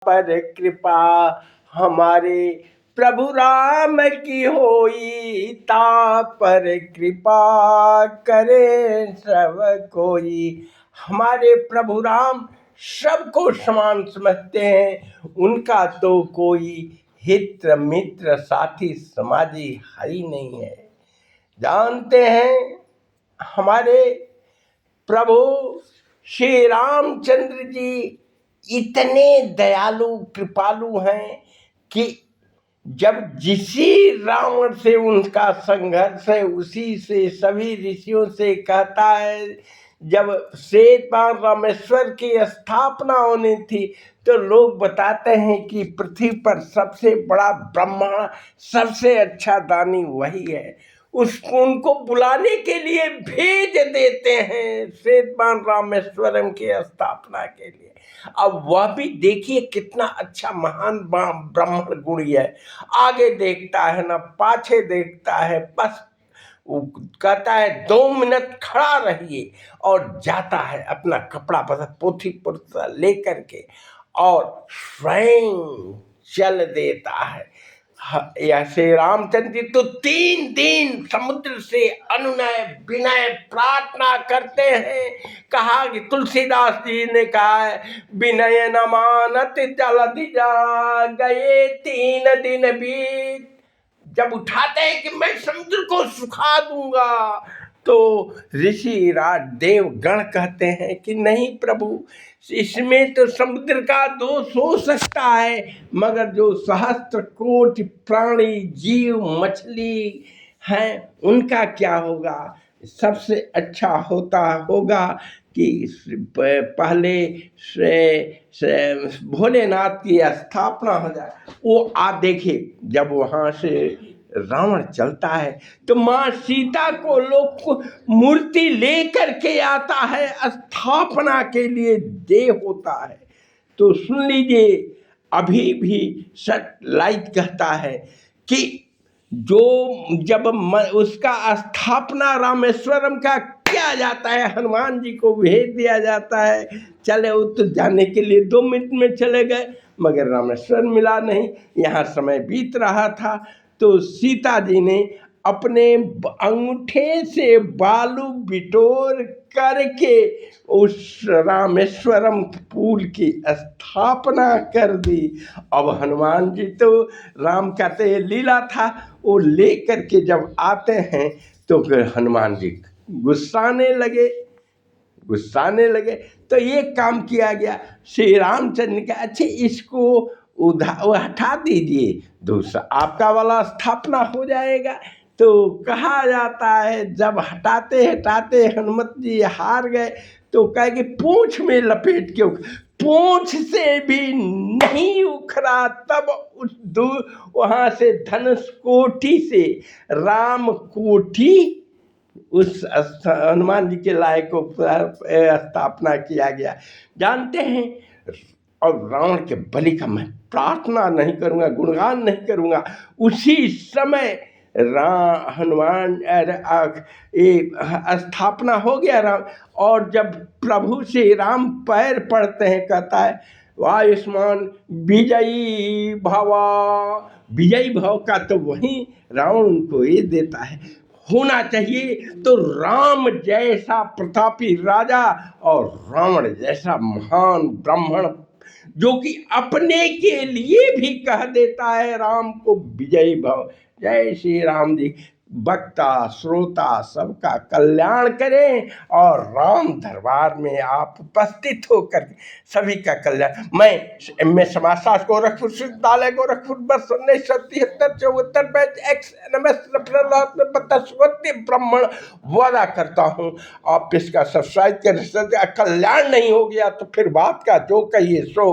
पर कृपा हमारे प्रभु राम की होई, ता पर कृपा करे सब कोई। हमारे प्रभु राम सबको समान समझते हैं, उनका तो कोई हित मित्र साथी समाजी है ही नहीं है। जानते हैं हमारे प्रभु श्री रामचंद्र जी इतने दयालु कृपालु हैं कि जब जिसी रावण से उनका संघर्ष है उसी से सभी ऋषियों से कहता है, जब श्वेतवान रामेश्वर की स्थापना होनी थी तो लोग बताते हैं कि पृथ्वी पर सबसे बड़ा ब्रह्मा सबसे अच्छा दानी वही है। उनको बुलाने के लिए भेज देते हैं श्वेतवान रामेश्वरम की स्थापना के लिए। अब वह भी देखिए कितना अच्छा महान ब्राह्मण गुणी है, आगे देखता है ना पाछे देखता है, बस वो कहता है 2 मिनट खड़ा रहिए और जाता है अपना कपड़ा बदल पोथी पुस्तक लेकर के और स्वयं चल देता है। या श्री रामचंद्र जी तो 3 दिन समुद्र से अनुनय विनय प्रार्थना करते हैं। कहा कि तुलसीदास जी ने कहा है, विनय न मानत जलधि जा गए 3 दिन बीत। जब उठाते हैं कि मैं समुद्र को सुखा दूंगा तो ऋषि राज देव गण कहते हैं कि नहीं प्रभु, इसमें तो समुद्र का दोष हो सकता है, मगर जो सहस्त्र कोटि प्राणी जीव मछली हैं उनका क्या होगा। सबसे अच्छा होगा कि पहले से भोलेनाथ की स्थापना हो जाए। वो आप देखिए जब वहाँ से रावण चलता है तो माँ सीता को लोग मूर्ति लेकर के आता है, स्थापना के लिए दे होता है। तो सुन लीजिए, अभी भी सतलाइट कहता है कि जो जब उसका स्थापना रामेश्वरम का किया जाता है, हनुमान जी को भेज दिया जाता है, चले वो तो जाने के लिए 2 मिनट में चले गए, मगर रामेश्वर मिला नहीं। यहाँ समय बीत रहा था तो सीता जी ने अपने अंगूठे से बालू बिटोर करके उस रामेश्वरम पुल की स्थापना कर दी। अब हनुमान जी तो राम कहते लीला था, वो लेकर के जब आते हैं तो फिर हनुमान जी गुस्साने लगे। तो ये काम किया गया। श्री रामचंद्र ने कहा, अच्छा इसको हटा दीजिए, दूसरा आपका वाला स्थापना हो जाएगा। तो कहा जाता है जब हटाते हटाते हनुमत जी हार गए तो कहे कि पूंछ में लपेट के पूंछ से भी नहीं उखड़ा, तब उस वहाँ से धनुष कोठी से राम कोठी उस हनुमान जी के लायक को स्थापना किया गया। जानते हैं, और रावण के बलि का मैं प्रार्थना नहीं करूँगा, गुणगान नहीं करूँगा। उसी समय हनुमान स्थापना हो गया राम, और जब प्रभु से राम पैर पड़ते हैं कहता है आयुष्मान विजयी भवा। विजयी भाव का तो वही रावण उनको ये देता है। होना चाहिए तो राम जैसा प्रतापी राजा और रावण जैसा महान ब्राह्मण जो कि अपने के लिए भी कह देता है राम को विजयी भव। जय श्री राम जी। वक्ता श्रोता सबका कल्याण करें और राम दरबार में आप उपस्थित होकर सभी का कल्याण। मैं समाजशास्त्र गोरखपुर विश्वविद्यालय गोरखपुर वर्ष 1973-74 बैच ब्राह्मण वादा करता हूँ आप इसका सब्सक्राइब करें। कल्याण नहीं हो गया तो फिर बात का जो कहिए सो।